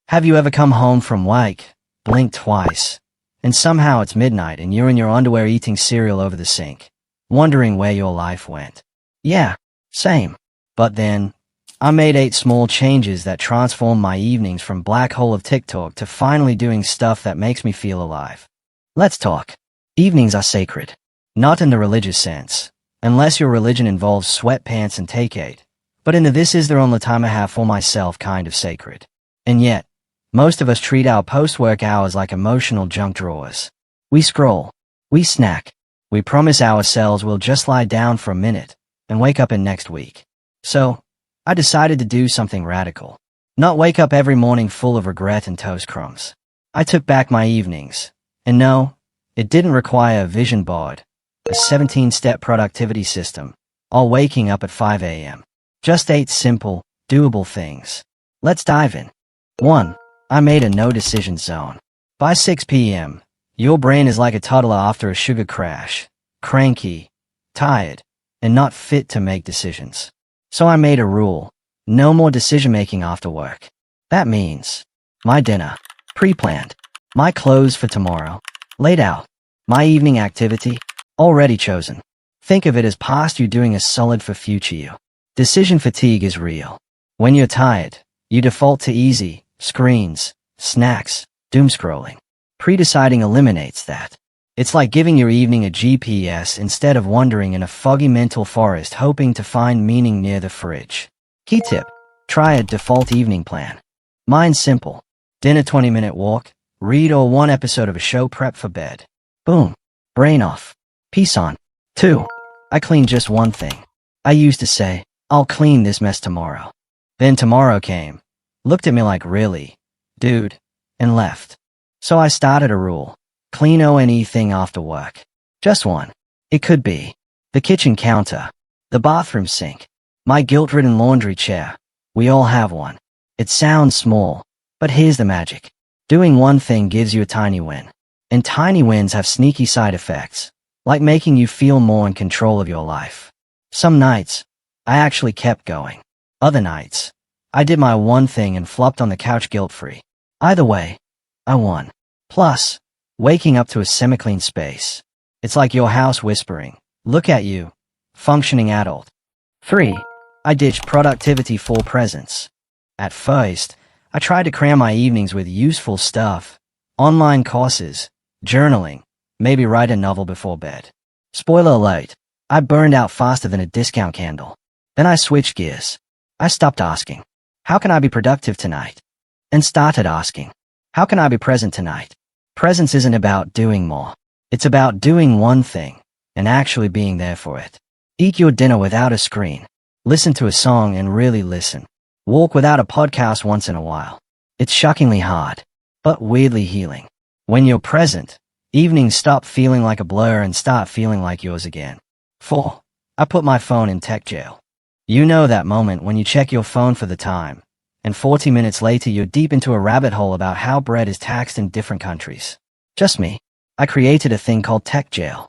Have you ever come home from work, blink twice, and somehow it's midnight and you're in your underwear eating cereal over the sink, wondering where your life went? Yeah, same. But then, I made 8 small changes that transformed my evenings from black hole of TikTok to finally doing stuff that makes me feel alive. Let's talk. Evenings are sacred. Not in the religious sense, unless your religion involves sweatpants and takeout, but in the this is the only time I have for myself kind of sacred. And yet, most of us treat our post-work hours like emotional junk drawers. We scroll, we snack, we promise ourselves we'll just lie down for a minute and wake up in next week. So, I decided to do something radical. Not wake up every morning full of regret and toast crumbs. I took back my evenings. And no, it didn't require a vision board, a 17-step productivity system, or waking up at 5 a.m. Just 8 simple, doable things. Let's dive in. 1. I made a no-decision zone. By 6 p.m., your brain is like a toddler after a sugar crash, cranky, tired, and not fit to make decisions. So I made a rule: no more decision-making after work. That means my dinner, pre-planned, my clothes for tomorrow, laid out, my evening activity, already chosen. Think of it as past you doing a solid for future you. Decision fatigue is real. When you're tired, you default to easy, screens, snacks, doom scrolling. Pre-deciding eliminates that. It's like giving your evening a GPS instead of wandering in a foggy mental forest hoping to find meaning near the fridge. Key tip: try a default evening plan. Mine's simple. Dinner 20-minute walk, read or 1 episode of a show prep for bed. Boom. Brain off. Peace on. 2. I clean just one thing. I used to say, I'll clean this mess tomorrow. Then tomorrow came, looked at me like, really, dude, and left. So I started a rule. Clean anything after work. Just one. It could be the kitchen counter, the bathroom sink, my guilt-ridden laundry chair. We all have one. It sounds small, but here's the magic. Doing one thing gives you a tiny win. And tiny wins have sneaky side effects, like making you feel more in control of your life. Some nights, I actually kept going. Other nights, I did my one thing and flopped on the couch guilt-free. Either way, I won. Plus, waking up to a semi-clean space. It's like your house whispering, look at you, functioning adult. 3. I ditched productivity for presence. At first, I tried to cram my evenings with useful stuff, online courses, journaling, maybe write a novel before bed. Spoiler alert, I burned out faster than a discount candle. Then I switched gears. I stopped asking, how can I be productive tonight? And started asking, how can I be present tonight? Presence isn't about doing more. It's about doing one thing and actually being there for it. Eat your dinner without a screen. Listen to a song and really listen. Walk without a podcast once in a while. It's shockingly hard, but weirdly healing. When you're present, evenings stop feeling like a blur and start feeling like yours again. 4. I put my phone in tech jail. You know that moment when you check your phone for the time, and 40 minutes later you're deep into a rabbit hole about how bread is taxed in different countries. Just me. I created a thing called tech jail.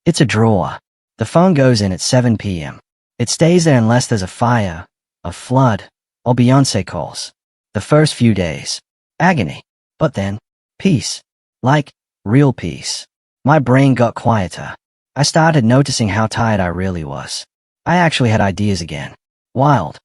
It's a drawer. The phone goes in at 7 p.m. It stays there unless there's a fire, a flood, or Beyoncé calls. The first few days, agony. But then, peace. Like, real peace. My brain got quieter. I started noticing how tired I really was. I actually had ideas again. Wild.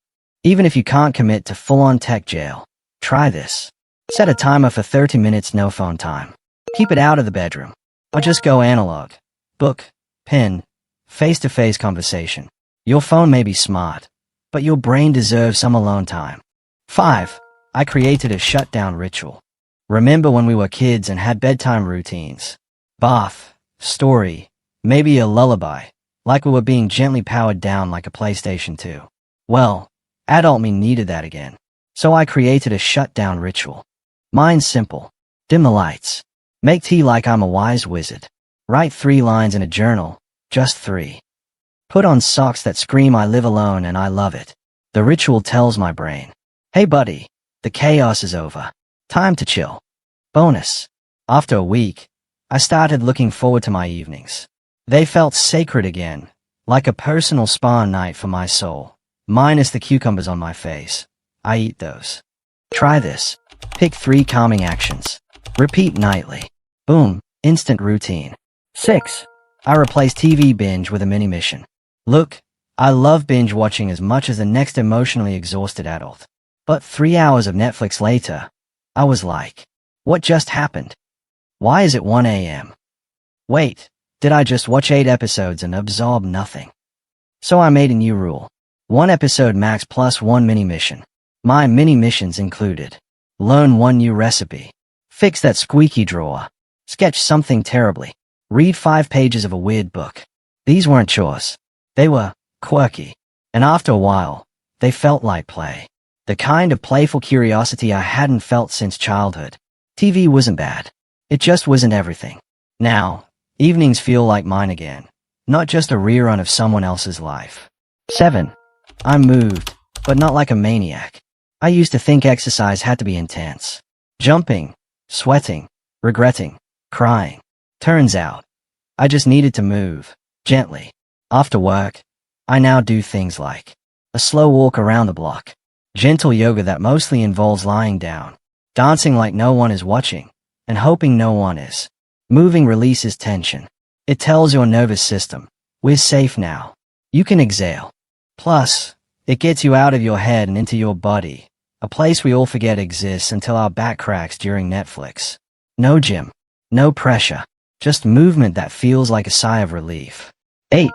Even if you can't commit to full-on tech jail, try this. Set a timer for 30 minutes no phone time. Keep it out of the bedroom. Or just go analog. Book, pen, face-to-face conversation. Your phone may be smart, but your brain deserves some alone time. 5. I created a shutdown ritual. Remember when we were kids and had bedtime routines? Bath, story, maybe a lullaby, like we were being gently powered down like a PlayStation 2. Well, adult me needed that again. So I created a shutdown ritual. Mine's simple. Dim the lights. Make tea like I'm a wise wizard. Write 3 lines in a journal, just 3. Put on socks that scream I live alone and I love it. The ritual tells my brain, hey buddy, the chaos is over. Time to chill. Bonus. After a week, I started looking forward to my evenings. They felt sacred again, like a personal spa night for my soul. Minus the cucumbers on my face. I eat those. Try this. Pick 3 calming actions. Repeat nightly. Boom, instant routine. 6. I replace TV binge with a mini mission. Look, I love binge watching as much as the next emotionally exhausted adult. But 3 hours of Netflix later, I was like, what just happened? Why is it 1 a.m.? Wait, did I just watch 8 episodes and absorb nothing? So I made a new rule. 1 episode max plus 1 mini mission. My mini missions included: learn 1 new recipe, fix that squeaky drawer, sketch something terribly, read 5 pages of a weird book. These weren't chores. They were quirky. And after a while, they felt like play. The kind of playful curiosity I hadn't felt since childhood. TV wasn't bad. It just wasn't everything. Now, evenings feel like mine again. Not just a rerun of someone else's life. 7. I'm moved, but not like a maniac. I used to think exercise had to be intense. Jumping, sweating, regretting, crying. Turns out, I just needed to move, gently. After work, I now do things like a slow walk around the block, gentle yoga that mostly involves lying down, dancing like no one is watching, and hoping no one is. Moving releases tension. It tells your nervous system, we're safe now. You can exhale. Plus, it gets you out of your head and into your body, a place we all forget exists until our back cracks during Netflix. No gym, no pressure, just movement that feels like a sigh of relief. 8.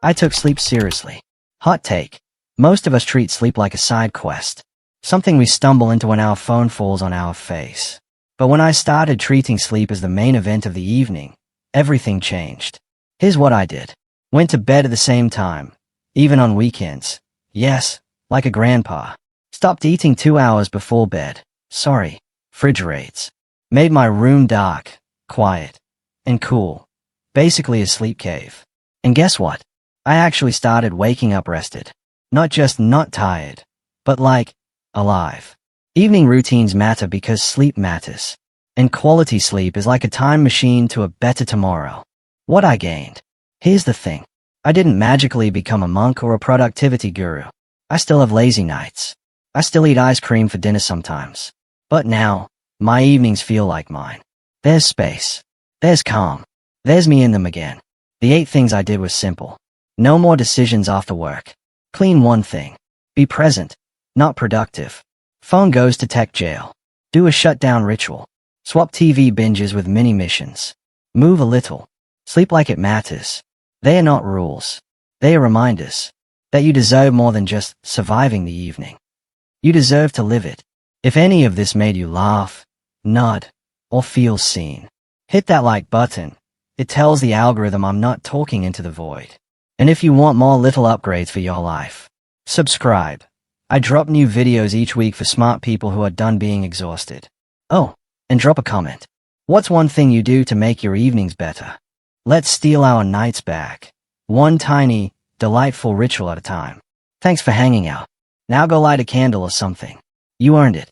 I took sleep seriously. Hot take. Most of us treat sleep like a side quest, something we stumble into when our phone falls on our face. But when I started treating sleep as the main event of the evening, everything changed. Here's what I did. Went to bed at the same time, even on weekends. Yes, like a grandpa. Stopped eating 2 hours before bed. Sorry, fridge rates. Made my room dark, quiet, and cool. Basically a sleep cave. And guess what? I actually started waking up rested. Not just not tired, but like, alive. Evening routines matter because sleep matters. And quality sleep is like a time machine to a better tomorrow. What I gained. Here's the thing. I didn't magically become a monk or a productivity guru. I still have lazy nights. I still eat ice cream for dinner sometimes. But now, my evenings feel like mine. There's space. There's calm. There's me in them again. The 8 things I did was simple. No more decisions after work. Clean 1 thing. Be present, not productive. Phone goes to tech jail. Do a shutdown ritual. Swap TV binges with mini missions. Move a little. Sleep like it matters. They are not rules. They are reminders that you deserve more than just surviving the evening. You deserve to live it. If any of this made you laugh, nod, or feel seen, hit that like button. It tells the algorithm I'm not talking into the void. And if you want more little upgrades for your life, subscribe. I drop new videos each week for smart people who are done being exhausted. Oh, and drop a comment. What's one thing you do to make your evenings better? Let's steal our nights back. One tiny, delightful ritual at a time. Thanks for hanging out. Now go light a candle or something. You earned it.